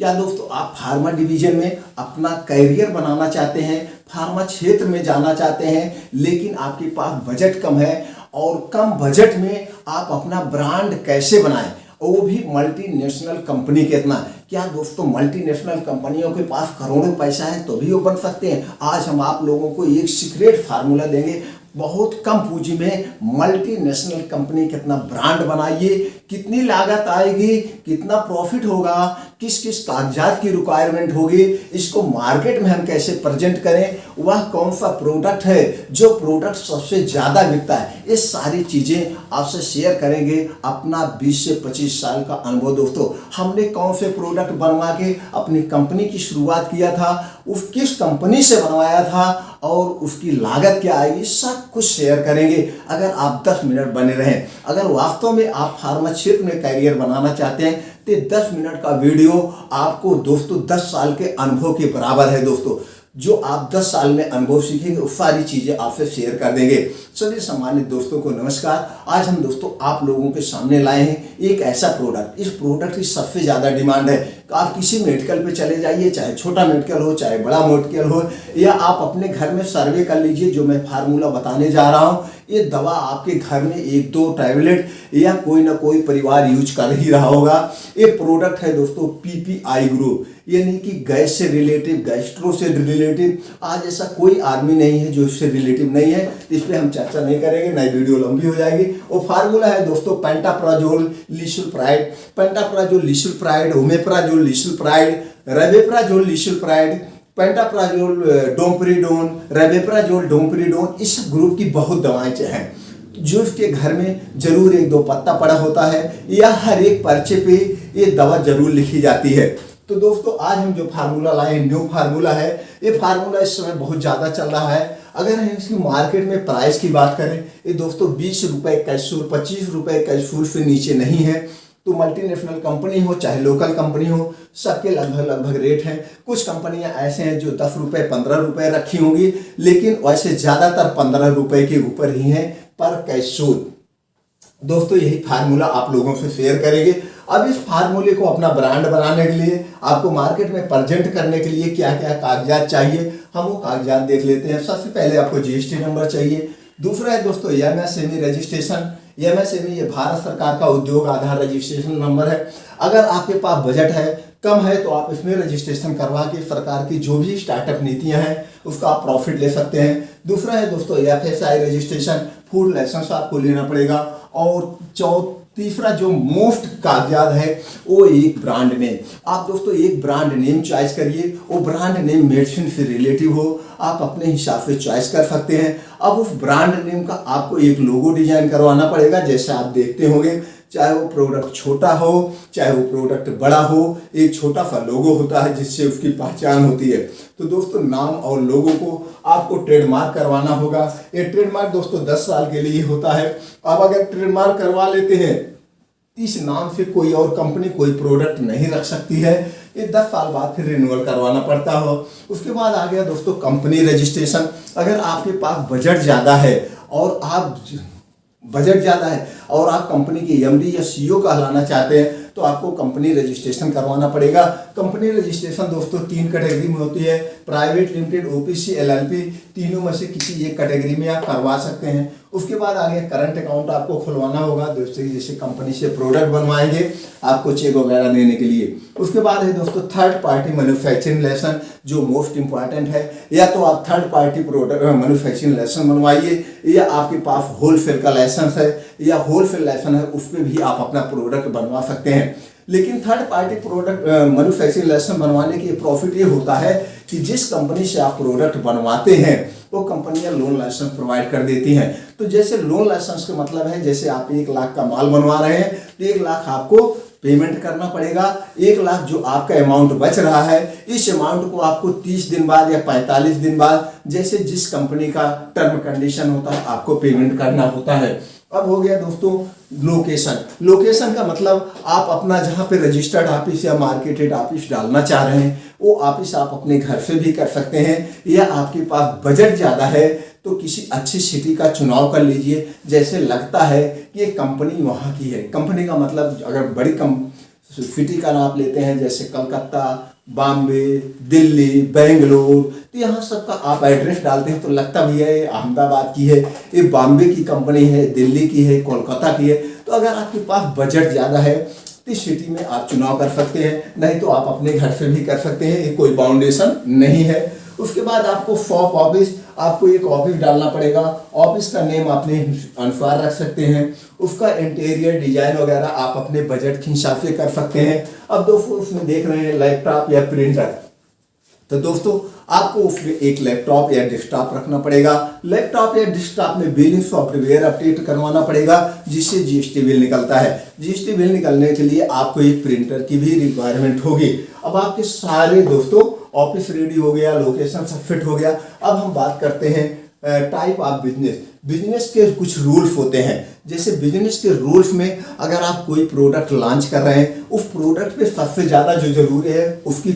क्या दोस्तों आप फार्मा डिवीजन में अपना करियर बनाना चाहते हैं, फार्मा क्षेत्र में जाना चाहते हैं, लेकिन आपके पास बजट कम है और कम बजट में आप अपना ब्रांड कैसे बनाएं, वो भी मल्टीनेशनल कंपनी के इतना। क्या दोस्तों मल्टीनेशनल कंपनियों के पास करोड़ों पैसा है तो भी वो बन सकते हैं। आज हम आप लोगों को एक सीक्रेट फार्मूला देंगे, बहुत कम पूंजी में मल्टीनेशनल कंपनी कितना ब्रांड बनाइए, कितनी लागत आएगी, कितना प्रॉफिट होगा, किस किस कागजात की रिक्वायरमेंट होगी, इसको मार्केट में हम कैसे प्रेजेंट करें, वह कौन सा प्रोडक्ट है जो प्रोडक्ट सबसे ज़्यादा बिकता है, ये सारी चीज़ें आपसे शेयर करेंगे। अपना 20 से 25 साल का अनुभव दोस्तों, हमने कौन से प्रोडक्ट बनवा के अपनी कंपनी की शुरुआत किया था, उस किस कंपनी से बनवाया था और उसकी लागत क्या आएगी, सब कुछ शेयर करेंगे। अगर आप 10 मिनट बने रहें, अगर वास्तव में आप फार्मा क्षेत्र में करियर बनाना चाहते हैं तो 10 मिनट का वीडियो आपको दोस्तों 10 साल के अनुभव के बराबर है। दोस्तों जो आप 10 साल में अनुभव सीखेंगे वो सारी चीज़ें आपसे शेयर कर देंगे। चलिए सम्मानित दोस्तों को नमस्कार। आज हम दोस्तों आप लोगों के सामने लाए हैं एक ऐसा प्रोडक्ट, इस प्रोडक्ट की सबसे ज़्यादा डिमांड है। आप किसी मेडिकल पे चले जाइए, चाहे छोटा मेडिकल हो चाहे बड़ा मेडिकल हो, या आप अपने घर में सर्वे कर लीजिए। जो मैं फार्मूला बताने जा रहा हूँ, ये दवा आपके घर में 1-2 टैबलेट या कोई ना कोई परिवार यूज कर ही रहा होगा। ये प्रोडक्ट है दोस्तों PPI ग्रुप, यानी कि गैस से रिलेटिव, गैस्ट्रो से रिलेटिव। आज ऐसा कोई आदमी नहीं है जो इससे रिलेटिव नहीं है, इस पर हम चर्चा नहीं करेंगे, नई वीडियो लंबी हो जाएगी। वो फार्मूला है दोस्तों pantoprazole levosulpiride, pantoprazole levosulpiride, omeprazole levosulpiride, rabeprazole levosulpiride, pantoprazole domperidone, rabeprazole domperidone. इस ग्रुप की बहुत दवाएं हैं जो इसके घर में जरूर 1-2 पत्ता पड़ा होता है या हर एक पर्चे पे ये दवा जरूर लिखी जाती है। तो दोस्तों आज हम जो फार्मूला लाए न्यू फार्मूला है, ये फार्मूला इस समय बहुत ज़्यादा चल रहा है। अगर हम इसकी मार्केट में प्राइस की बात करें, ये दोस्तों 20 रुपये कैप्सूल, 25 रुपये कैप्सूल से नीचे नहीं है। तो मल्टीनेशनल कंपनी हो चाहे लोकल कंपनी हो, सबके लगभग रेट हैं। कुछ कंपनियां ऐसे हैं जो 10 रुपये 15 रुपये रखी होंगी, लेकिन वैसे ज़्यादातर 15 रुपये के ऊपर ही हैं पर कैप्सूल। दोस्तों यही फार्मूला आप लोगों से शेयर करेंगे। अब इस फार्मूले को अपना ब्रांड बनाने के लिए, आपको मार्केट में प्रेजेंट करने के लिए क्या क्या कागजात चाहिए, हम वो कागजात देख लेते हैं। सबसे पहले आपको GST नंबर चाहिए। दूसरा है दोस्तों MSME रजिस्ट्रेशन। MSME ये भारत सरकार का उद्योग आधार रजिस्ट्रेशन नंबर है। अगर आपके पास बजट है, कम है, तो आप इसमें रजिस्ट्रेशन करवा के सरकार की जो भी स्टार्टअप नीतियां हैं उसका आप प्रॉफिट ले सकते हैं। दूसरा है दोस्तों FSI रजिस्ट्रेशन, फूड लाइसेंस आपको लेना पड़ेगा। और तीसरा जो मोस्ट कागजात है वो एक ब्रांड नेम। आप दोस्तों एक ब्रांड नेम चॉइस करिए, वो ब्रांड नेम मेडिसिन से रिलेटिव हो, आप अपने हिसाब से चॉइस कर सकते हैं। अब उस ब्रांड नेम का आपको एक लोगो डिजाइन करवाना पड़ेगा, जैसे आप देखते होंगे, चाहे वो प्रोडक्ट छोटा हो चाहे वो प्रोडक्ट बड़ा हो, एक छोटा सा लोगो होता है जिससे उसकी पहचान होती है। तो दोस्तों नाम और लोगो को आपको ट्रेडमार्क करवाना होगा। ये ट्रेडमार्क दोस्तों 10 साल के लिए होता है। अब अगर ट्रेडमार्क करवा लेते हैं, इस नाम से कोई और कंपनी कोई प्रोडक्ट नहीं रख सकती है। ये 10 साल बाद फिर रिन्यूअल करवाना पड़ता हो। उसके बाद आ गया दोस्तों कंपनी रजिस्ट्रेशन। अगर आपके पास बजट ज़्यादा है और आप कंपनी के MD या CEO कहलाना चाहते हैं तो आपको कंपनी रजिस्ट्रेशन करवाना पड़ेगा। कंपनी रजिस्ट्रेशन दोस्तों 3 कैटेगरी में होती है, प्राइवेट लिमिटेड, OPC, LLP। तीनों में से किसी एक कैटेगरी में आप करवा सकते हैं। उसके बाद आ गया करंट अकाउंट आपको खुलवाना होगा दोस्तों, जैसे कंपनी से प्रोडक्ट बनवाएंगे आपको चेक वगैरह देने के लिए। उसके बाद है दोस्तों थर्ड पार्टी मैन्युफैक्चरिंग लाइसेंस, जो मोस्ट इंपॉर्टेंट है। या तो आप third party product manufacturing license बनवाइए, या आपके पास होलसेल का लाइसेंस है या होलसेल लाइसेंस है, उस पर भी आप अपना प्रोडक्ट बनवा सकते हैं। लेकिन third party product manufacturing license बनवाने की प्रॉफिट ये होता है कि जिस कंपनी से आप प्रोडक्ट बनवाते हैं वो कंपनियां लोन लाइसेंस प्रोवाइड कर देती हैं। तो जैसे लोन लाइसेंस का मतलब है, जैसे आप 1 लाख का माल बनवा रहे हैं तो 1 लाख आपको पेमेंट करना पड़ेगा। 1 लाख जो आपका अमाउंट बच रहा है, इस अमाउंट को आपको 30 दिन बाद या 45 दिन बाद, जैसे जिस कंपनी का टर्म कंडीशन होता है, आपको पेमेंट करना होता है। अब हो गया दोस्तों लोकेशन। लोकेशन का मतलब आप अपना जहाँ पे रजिस्टर्ड ऑफिस या मार्केटेड ऑफिस डालना चाह रहे हैं वो ऑफिस आप अपने घर से भी कर सकते हैं, या आपके पास बजट ज़्यादा है तो किसी अच्छी सिटी का चुनाव कर लीजिए। जैसे लगता है कि ये कंपनी वहाँ की है, कंपनी का मतलब अगर बड़ी सिटी का नाम लेते हैं, जैसे कलकत्ता, बॉम्बे, दिल्ली, बेंगलोर, तो यहाँ सबका आप एड्रेस डालते हैं तो लगता भी है ये अहमदाबाद की है, ये बॉम्बे की कंपनी है, दिल्ली की है, कोलकाता की है। तो अगर आपके पास बजट ज़्यादा है तो इस सिटी में आप चुनाव कर सकते हैं, नहीं तो आप अपने घर से भी कर सकते हैं, ये कोई बाउंडेशन नहीं है। उसके बाद आपको शॉप ऑफिस, आपको एक ऑफिस डालना पड़ेगा। ऑफिस का नेम अपने अनुसार रख सकते हैं, उसका इंटीरियर डिजाइन वगैरह आप अपने बजट के हिसाब से कर सकते हैं। अब दोस्तों उसमें देख रहे हैं लैपटॉप या प्रिंटर, तो दोस्तों आपको उसमें एक लैपटॉप या डेस्कटॉप रखना पड़ेगा। लैपटॉप या डेस्कटॉप में बिलिंग सॉफ्टवेयर अपडेट करवाना पड़ेगा, जिससे जीएसटी बिल निकलता है। जीएसटी बिल निकलने के लिए आपको एक प्रिंटर की भी रिक्वायरमेंट होगी। अब आपके सारे दोस्तों ऑफिस रेडी हो गया, लोकेशन सब फिट हो गया। अब हम बात करते हैं टाइप ऑफ बिजनेस। बिजनेस के कुछ रूल्स होते हैं, जैसे बिजनेस के रूल्स में अगर आप कोई प्रोडक्ट लॉन्च कर रहे हैं, उस प्रोडक्ट पे सबसे ज़्यादा जो जरूरी है उसकी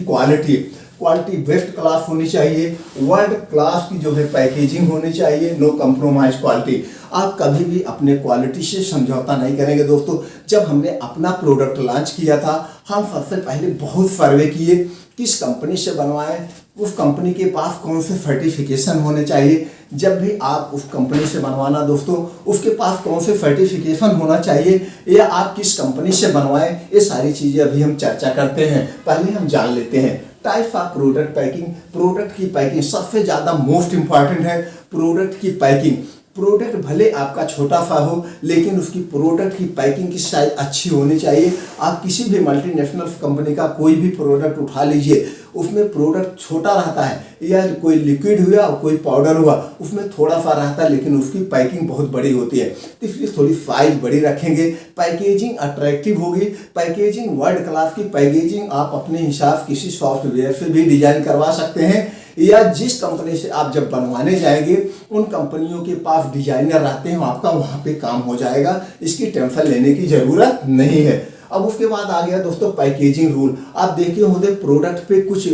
क्वालिटी बेस्ट क्लास होनी चाहिए, वर्ल्ड क्लास की जो है पैकेजिंग होनी चाहिए, नो कंप्रोमाइज क्वालिटी। आप कभी भी अपने क्वालिटी से समझौता नहीं करेंगे। दोस्तों जब हमने अपना प्रोडक्ट लॉन्च किया था, हम सबसे पहले बहुत सर्वे किए, किस कंपनी से बनवाएं, उस कंपनी के पास कौन से सर्टिफिकेशन होने चाहिए। जब भी आप उस कंपनी से बनवाना दोस्तों, उसके पास कौन से सर्टिफिकेशन होना चाहिए, या आप किस कंपनी से बनवाएं, ये सारी चीज़ें अभी हम चर्चा करते हैं। पहले हम जान लेते हैं type of product packing. Product की पैकिंग सबसे ज़्यादा मोस्ट इंपॉर्टेंट है। प्रोडक्ट की पैकिंग, प्रोडक्ट भले आपका छोटा सा हो, लेकिन उसकी प्रोडक्ट की पैकिंग की साइज अच्छी होनी चाहिए। आप किसी भी मल्टीनेशनल कंपनी का कोई भी प्रोडक्ट उठा लीजिए, उसमें प्रोडक्ट छोटा रहता है, या कोई लिक्विड हुआ और कोई पाउडर हुआ, उसमें थोड़ा सा रहता है, लेकिन उसकी पैकिंग बहुत बड़ी होती है। तो इसलिए थोड़ी साइज बड़ी रखेंगे, पैकेजिंग अट्रैक्टिव होगी। पैकेजिंग वर्ल्ड क्लास की पैकेजिंग आप अपने हिसाब किसी सॉफ्टवेयर से भी डिजाइन करवा सकते हैं, या जिस कंपनी से आप जब बनवाने जाएंगे उन कंपनियों के पास डिजाइनर रहते हैं, आपका वहाँ पे काम हो जाएगा, इसकी टेंशन लेने की ज़रूरत नहीं है। अब उसके बाद आ गया दोस्तों पैकेजिंग रूल। आप देखिए होंगे प्रोडक्ट पे कुछ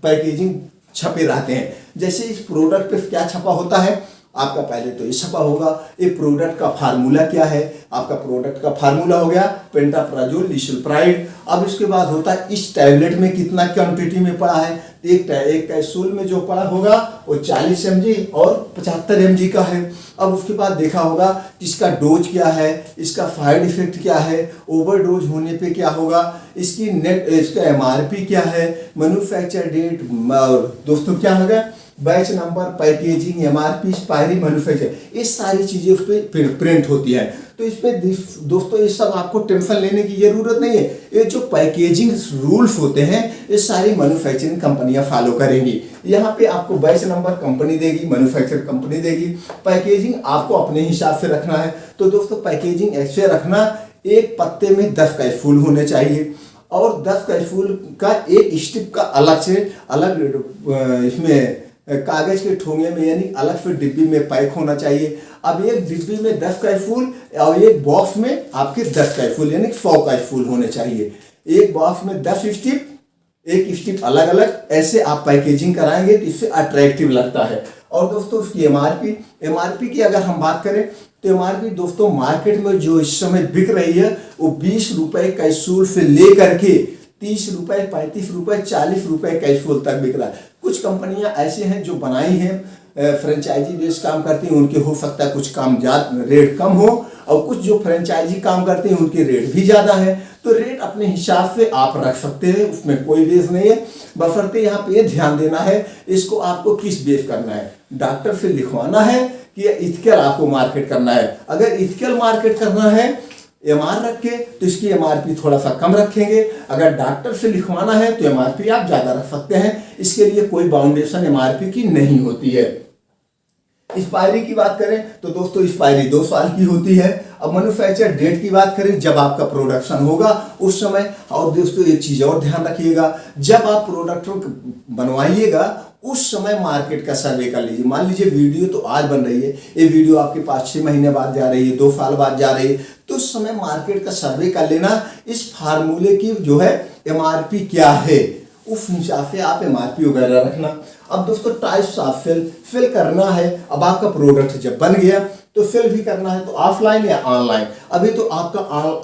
पैकेजिंग छपे रहते हैं, जैसे इस प्रोडक्ट पे क्या छपा होता है आपका, पहले तो ये छपा होगा ये प्रोडक्ट का फार्मूला क्या है। आपका प्रोडक्ट का फार्मूला हो गया पेंटाप्राजोल लिसल्प्राइड। अब इसके बाद होता है इस टैबलेट में कितना क्वांटिटी में पड़ा है। एक कैप्सूल में जो पड़ा होगा वो 40 mg और 75 mg का है। अब उसके बाद देखा होगा इसका डोज क्या है, इसका साइड इफेक्ट क्या है, ओवरडोज होने पे क्या होगा, इसका MRP क्या है, मैन्युफैक्चर डेट, दोस्तों क्या होगा batch number, packaging, MRP, expiry, manufacture, ये सारी चीज़ें उस पर प्रिंट होती है। तो इस पर दोस्तों ये सब आपको टेंशन लेने की ज़रूरत नहीं है। ये जो पैकेजिंग रूल्स होते हैं ये सारी मैन्युफैक्चरिंग कंपनियां फॉलो करेंगी। यहाँ पे आपको बैच नंबर कंपनी देगी, मैन्युफैक्चर कंपनी देगी, पैकेजिंग आपको अपने हिसाब से रखना है। तो दोस्तों पैकेजिंग ऐसे रखना, एक पत्ते में 10 कैप्सूल होने चाहिए, और 10 कैप्सूल का एक स्ट्रिप का अलग से अलग इसमें कागज के ठोंगे में यानी अलग से डिब्बी में पैक होना चाहिए। अब एक डिब्बी में 10 कैप्सूल और एक बॉक्स में आपके 10 कैप्सूल यानी 100 कैप्सूल होने चाहिए। एक बॉक्स में 10 स्ट्रिप, एक स्ट्रिप अलग अलग, ऐसे आप पैकेजिंग कराएंगे तो इससे अट्रैक्टिव लगता है। और दोस्तों उसकी एमआरपी की अगर हम बात करें तो एमआरपी दोस्तों मार्केट में जो इस समय बिक रही है वो 20 रुपए कैप्सूल से लेकर के 30 रुपए, 35 रुपए, 40 रुपए कैप्सूल तक बिक रहा है। कुछ कंपनियां ऐसे हैं जो बनाई हैं, फ्रेंचाइजी बेस्ड काम करती हैं, उनके हो सकता है कुछ काम रेट कम हो, और कुछ जो फ्रेंचाइजी काम करते हैं उनके रेट भी ज़्यादा है। तो रेट अपने हिसाब से आप रख सकते हैं, उसमें कोई बेस नहीं है। बशर्ते यहाँ पे ध्यान देना है इसको आपको किस बेस करना है, डॉक्टर से लिखवाना है कि इथिकल आपको मार्केट करना है। अगर इथिकल मार्केट करना है MR रख के तो इसकी MRP थोड़ा सा कम रखेंगे, अगर डॉक्टर से लिखवाना है तो MRP आप ज़्यादा रख सकते हैं। इसके लिए कोई बाउंडेशन MRP की नहीं होती है। एक्सपायरी की बात करें तो दोस्तों एक्सपायरी 2 साल की होती है। अब मैन्युफैक्चर डेट की बात करें जब आपका प्रोडक्शन होगा उस समय। और दोस्तों एक चीज़ और ध्यान रखिएगा, जब आप प्रोडक्ट बनवाइएगा उस समय मार्केट का सर्वे कर लीजिए। मान लीजिए वीडियो तो आज बन रही है, ये वीडियो आपके पास 6 महीने बाद जा रही है, 2 साल बाद जा रही है, तो उस समय मार्केट का सर्वे कर लेना, इस फार्मूले की जो है MRP क्या है उस हिसाब से आप MRP वगैरह रखना। अब दोस्तों टाइप्स ऑफ फिल करना है। अब आपका प्रोडक्ट जब बन गया तो फिल भी करना है, तो ऑफलाइन या ऑनलाइन। अभी तो आपका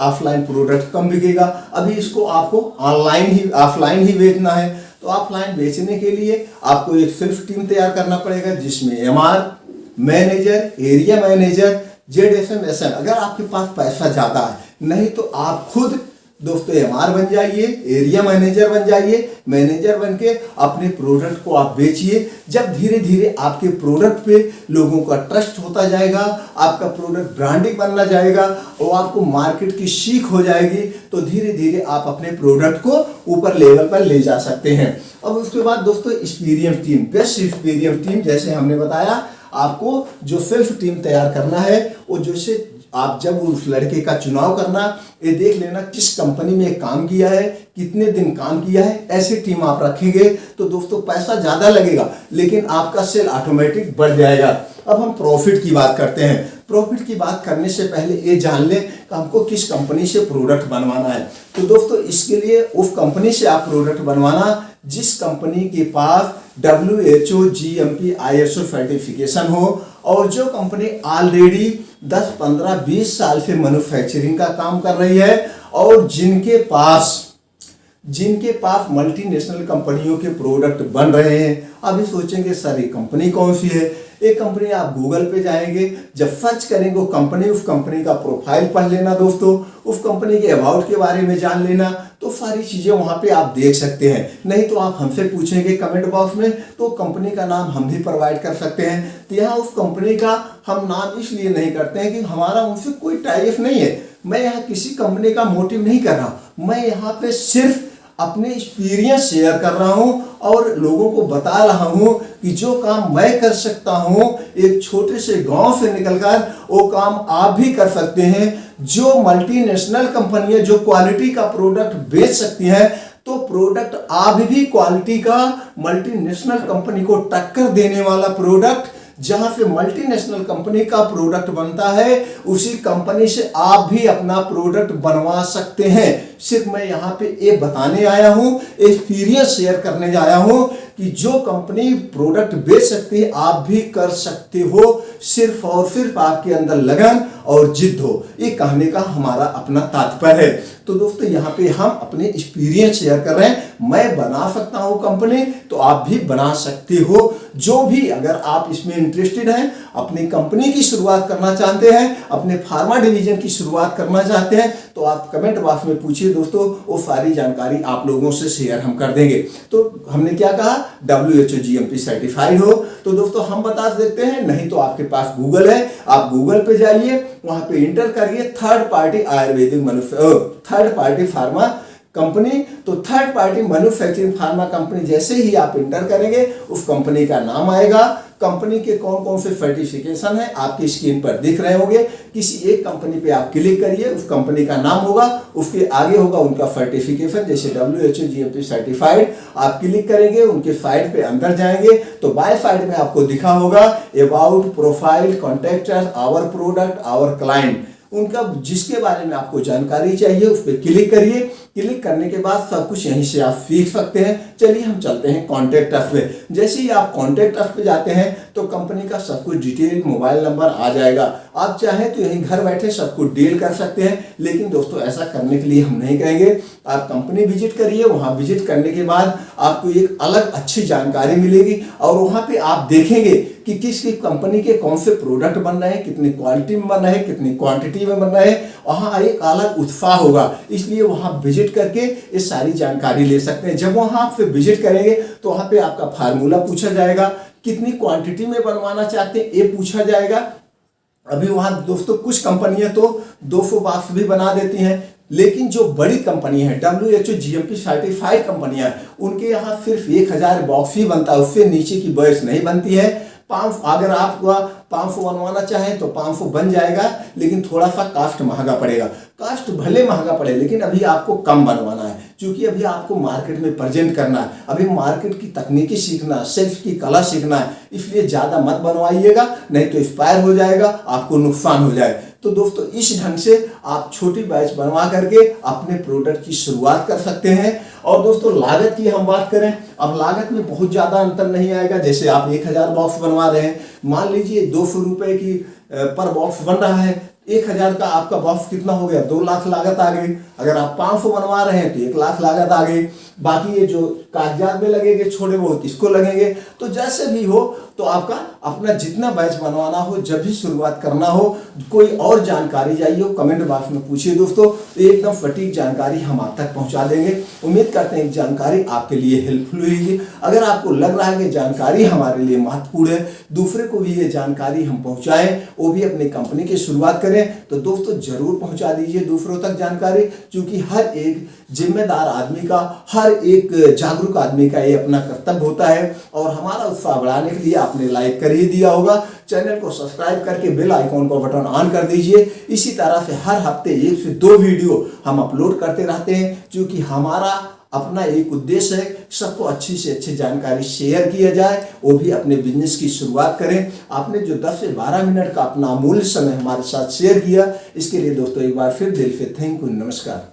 ऑफलाइन प्रोडक्ट कम बिकेगा, अभी इसको आपको ऑफलाइन ही बेचना है। तो ऑफलाइन बेचने के लिए आपको एक सेल्फ टीम तैयार करना पड़ेगा, जिसमें MR manager, area manager, ZSM, SM। अगर आपके पास पैसा ज़्यादा है, नहीं तो आप खुद दोस्तों MR बन जाइए, एरिया मैनेजर बन जाइए। मैनेजर बन के अपने प्रोडक्ट को आप बेचिए। जब धीरे धीरे आपके प्रोडक्ट पे लोगों का ट्रस्ट होता जाएगा, आपका प्रोडक्ट ब्रांडिंग बनना जाएगा और आपको मार्केट की सीख हो जाएगी, तो धीरे धीरे आप अपने प्रोडक्ट को ऊपर लेवल पर ले जा सकते हैं। अब उसके बाद दोस्तों experience team, best experience team, जैसे हमने बताया आपको जो सेल्फ टीम तैयार करना है, वो जैसे आप जब उस लड़के का चुनाव करना, ये देख लेना किस कंपनी में काम किया है, कितने दिन काम किया है। ऐसी टीम आप रखेंगे तो दोस्तों पैसा ज़्यादा लगेगा, लेकिन आपका सेल ऑटोमेटिक बढ़ जाएगा। अब हम प्रॉफिट की बात करते हैं। प्रॉफिट की बात करने से पहले ये जान लें कि हमको किस कंपनी से प्रोडक्ट बनवाना है। तो दोस्तों इसके लिए उस कंपनी से आप प्रोडक्ट बनवाना जिस कंपनी के पास WHO, GMP, ISO सर्टिफिकेशन हो, और जो कंपनी ऑलरेडी 10, 15, 20 साल से मैन्युफैक्चरिंग का काम कर रही है, और जिनके पास मल्टीनेशनल कंपनियों के प्रोडक्ट बन रहे हैं। अभी सोचेंगे सर ये कंपनी कौन सी है। एक कंपनी, आप गूगल पे जाएंगे, जब सर्च करेंगे वो कंपनी, उस कंपनी का प्रोफाइल पढ़ लेना दोस्तों, उस कंपनी के अबाउट के बारे में जान लेना, तो सारी चीज़ें वहाँ पे आप देख सकते हैं। नहीं तो आप हमसे पूछेंगे कमेंट बॉक्स में, तो कंपनी का नाम हम भी प्रोवाइड कर सकते हैं। तो यहाँ उस कंपनी का हम नाम इसलिए नहीं करते हैं कि हमारा उनसे कोई टाइप नहीं है। मैं यहाँ किसी कंपनी का मोटिव नहीं कर रहा, मैं यहाँ पे सिर्फ अपने एक्सपीरियंस शेयर कर रहा हूं और लोगों को बता रहा हूं कि जो काम मैं कर सकता हूं एक छोटे से गांव से निकलकर, वो काम आप भी कर सकते हैं। जो मल्टीनेशनल कंपनियां जो क्वालिटी का प्रोडक्ट बेच सकती हैं, तो प्रोडक्ट आप भी क्वालिटी का मल्टीनेशनल कंपनी को टक्कर देने वाला प्रोडक्ट, जहां से मल्टीनेशनल कंपनी का प्रोडक्ट बनता है, उसी कंपनी से आप भी अपना प्रोडक्ट बनवा सकते हैं। सिर्फ मैं यहाँ पे ये बताने आया हूँ, एक्सपीरियंस शेयर करने आया हूँ कि जो कंपनी प्रोडक्ट बेच सकती है आप भी कर सकते हो, सिर्फ और सिर्फ आपके अंदर लगन और जिद हो। ये कहने का हमारा अपना तात्पर्य है। तो दोस्तों यहाँ पे हम अपने एक्सपीरियंस शेयर कर रहे हैं। मैं बना सकता हूँ कंपनी, तो आप भी बना सकते हो। जो भी अगर आप इसमें इंटरेस्टेड हैं, अपनी कंपनी की शुरुआत करना चाहते हैं, अपने फार्मा डिवीजन की शुरुआत करना चाहते हैं, तो आप कमेंट बॉक्स में पूछिए दोस्तों, वो सारी जानकारी आप लोगों से शेयर हम कर देंगे। तो हमने क्या कहा, WHO GMP सर्टिफाइड हो, तो दोस्तों हम बता देते हैं। नहीं तो आपके पास गूगल है, आप गूगल पे जाइए, वहां पे इंटर करिए थर्ड पार्टी फार्मा कंपनी। तो third party manufacturing pharma company जैसे ही आप इंटर करेंगे, उस कंपनी का नाम आएगा। कंपनी के कौन कौन से सर्टिफिकेशन है आपकी स्क्रीन पर दिख रहे होंगे। किसी एक कंपनी पे आप क्लिक करिए, उस कंपनी का नाम होगा, उसके आगे होगा उनका सर्टिफिकेशन, जैसे WHO GMP सर्टिफाइड। आप क्लिक करेंगे, उनके साइट पे अंदर जाएंगे, तो बाय साइड में आपको दिखा होगा about, profile, contact, our product, our client. उनका जिसके बारे में आपको जानकारी चाहिए उस पर क्लिक करिए। क्लिक करने के बाद सब कुछ यहीं से आप सीख सकते हैं। चलिए हम चलते हैं कॉन्टैक्ट अस पे। जैसे ही आप कॉन्टैक्ट अस पे जाते हैं तो कंपनी का सब कुछ डिटेल, मोबाइल नंबर आ जाएगा। आप चाहें तो यहीं घर बैठे सब कुछ डील कर सकते हैं, लेकिन दोस्तों ऐसा करने के लिए हम नहीं कहेंगे। आप कंपनी विजिट करिए, वहाँ विजिट करने के बाद आपको एक अलग अच्छी जानकारी मिलेगी, और वहाँ पे आप देखेंगे कि किस कंपनी के कौन से प्रोडक्ट बन रहे हैं, कितनी क्वालिटी में बन रहे हैं, कितनी क्वांटिटी में बन रहे हैं। वहाँ एक अलग उत्साह होगा, इसलिए वहाँ विजिट करके ये सारी जानकारी ले सकते हैं। जब वहाँ आप विजिट करेंगे तो वहाँ पे आपका फार्मूला पूछा जाएगा, कितनी क्वांटिटी में बनवाना चाहते हैं ये पूछा जाएगा। अभी वहाँ दोस्तों कुछ कंपनियां तो 200 बॉक्स भी बना देती हैं, लेकिन जो बड़ी कंपनी है WHO GMP सर्टिफाइड कंपनियां, उनके यहाँ सिर्फ 1000 बॉक्स ही बनता है, उससे नीचे की बैच नहीं बनती है। 500 अगर आप 500 बनवाना चाहें तो 500 बन जाएगा, लेकिन थोड़ा सा कास्ट महंगा पड़ेगा। कास्ट भले महंगा पड़े, लेकिन अभी आपको कम बनवाना है, क्योंकि अभी आपको मार्केट में प्रेजेंट करना है, अभी मार्केट की तकनीकी सीखना, सेल्स की कला सीखना है। इसलिए ज़्यादा मत बनवाइएगा, नहीं तो एक्सपायर हो जाएगा, आपको नुकसान हो जाए। तो दोस्तों इस ढंग से आप छोटी बैच बनवा करके अपने प्रोडक्ट की शुरुआत कर सकते हैं। और दोस्तों लागत की हम बात करें, अब लागत में बहुत ज़्यादा अंतर नहीं आएगा। जैसे आप 1000 बॉक्स बनवा रहे हैं, मान लीजिए 200 रुपये की पर बॉक्स बन रहा है, 1000 का आपका बॉक्स कितना हो गया, 2 लाख लागत आ गई। अगर आप 500 बनवा रहे हैं तो 1 लाख लागत आ गई। बाकी ये जो कागजात में लगेंगे छोटे बहुत इसको लगेंगे। तो जैसे भी हो तो आपका अपना जितना बैच बनवाना हो, जब भी शुरुआत करना हो, कोई और जानकारी चाहिए हो कमेंट बॉक्स में पूछिए दोस्तों, तो एकदम सटीक जानकारी हम आप तक पहुंचा देंगे। उम्मीद करते हैं कि जानकारी आपके लिए हेल्पफुल हुई। अगर आपको लग रहा है कि जानकारी हमारे लिए महत्वपूर्ण है, दूसरे को भी ये जानकारी हम पहुंचाएं, वो भी अपनी कंपनी की शुरुआत करें, तो दोस्तों जरूर पहुंचा दीजिए दूसरों तक जानकारी। क्योंकि हर एक जिम्मेदार आदमी का, हर एक जागरूक आदमी का ये अपना कर्तव्य होता है। और हमारा उत्साह बढ़ाने के लिए आपने लाइक कर ही दिया होगा, चैनल को सब्सक्राइब करके बेल आइकॉन का बटन ऑन कर दीजिए। इसी तरह से हर हफ्ते 1 से 2 वीडियो हम अपलोड करते रहते हैं, क्योंकि हमारा अपना एक उद्देश्य है, सबको अच्छी से अच्छी जानकारी शेयर किया जाए, वो भी अपने बिजनेस की शुरुआत करें। आपने जो 10 से 12 मिनट का अपना अमूल्य समय हमारे साथ शेयर किया, इसके लिए दोस्तों एक बार फिर दिल से थैंक यू, नमस्कार।